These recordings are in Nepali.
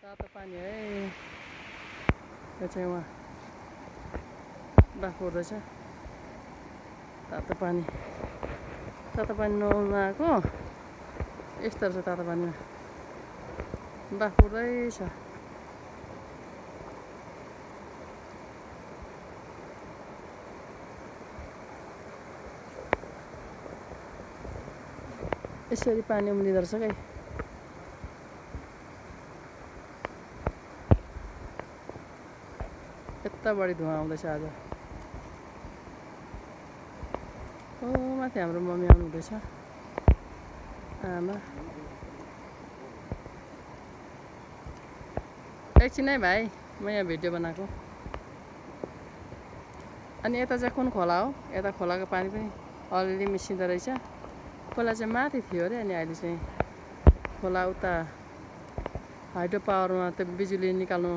तातो पानी है यो चाहिँ उहाँ बाफ हुँदैछ। तातो पानी नुहाउन आएको यस्तो रहेछ। तातो पानीमा बाफ हुँदैछ। यसरी पानी उम्लिँदो रहेछ क्या। यता बढी धुवा आउँदैछ आज। ओ माथि हाम्रो मम्मी आउनु हुँदैछ। आमा एकछिन है भाइ, म यहाँ भिडियो बनाएको। अनि यता चाहिँ कुन खोला हो? यता खोलाको पानी पनि अलिअलि मिसिँदो रहेछ। खोला चाहिँ माथि थियो अरे, अनि अहिले चाहिँ खोला उता हाइड्रो पावरमा त्यो बिजुली निकाल्नु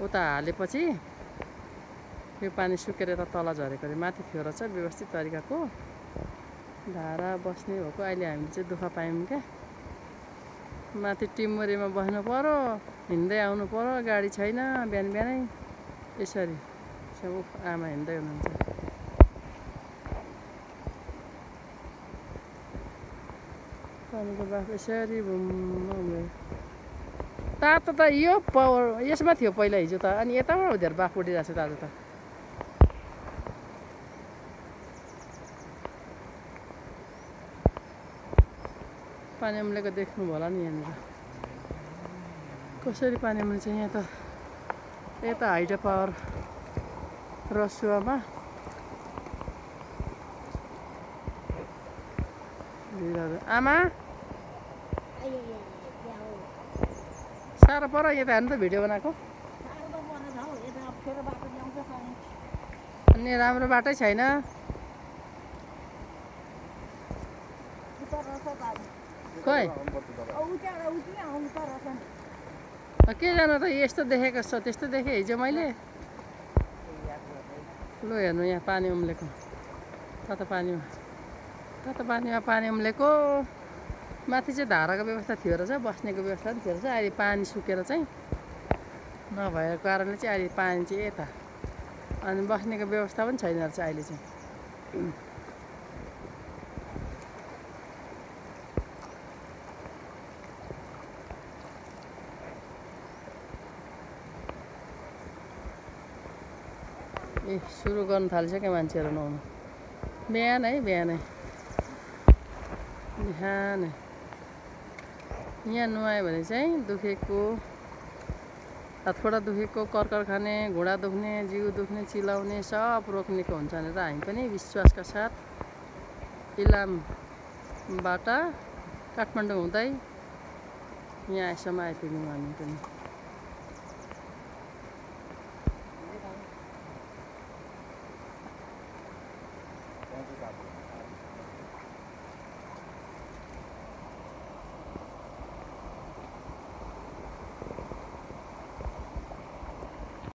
उता हालेपछि यो पानी सुकेर यता तल झरेको अरे। माथि थियो रहेछ व्यवस्थित तरिकाको धारा बस्ने भएको। अहिले हामीले चाहिँ दुःख पायौँ क्या। माथि टिमुरीमा बस्नु पर्यो, हिँड्दै आउनु पर्यो, गाडी छैन। बिहान बिहानै यसरी आमा हिँड्दै हुनुहुन्छ। पानीको बाफ यसरी घुम्नु। तातो त यो यसमा थियो पहिला हिजो त, अनि यताबाट हुँदै बाफ उठिरहेको छ तातो त। पानी उम्लेको देख्नु होला नि यहाँनिर कसरी पानी उम्लिन्छ। यहाँ त यता हाइड्रो पावर रसुवामा आमा साह्रो पर यता हेर्नु त भिडियो बनाएको। अनि राम्रो बाटै छैन। खोइ के जानु त, यस्तो देखेको छ त्यस्तो देखेँ हिजो मैले। लु हेर्नु यहाँ पानी उम्लेको। तातो पानीमा पानी उम्लेको। माथि चाहिँ धाराको व्यवस्था थियो रहेछ, बस्नेको व्यवस्था पनि थियो रहेछ। अहिले पानी सुकेर चाहिँ नभएको कारणले चाहिँ अहिले पानी चाहिँ यता, अनि बस्नेको व्यवस्था पनि छैन रहेछ अहिले चाहिँ। ए सुरु गर्नु थालिसक्यो मान्छेहरू नुहाउनु। बिहानै यहाँ नुहायो भने चाहिँ दुखेको, हातखुट्टा दुखेको, कर्कर खाने, घुँडा दुख्ने, जिउ दुख्ने, चिलाउने सब रोक्नेको हुन्छ भनेर हामी पनि विश्वासका साथ इलामबाट काठमाडौँ हुँदै यहाँ यसम्म आइपुग्यौँ हामी पनि।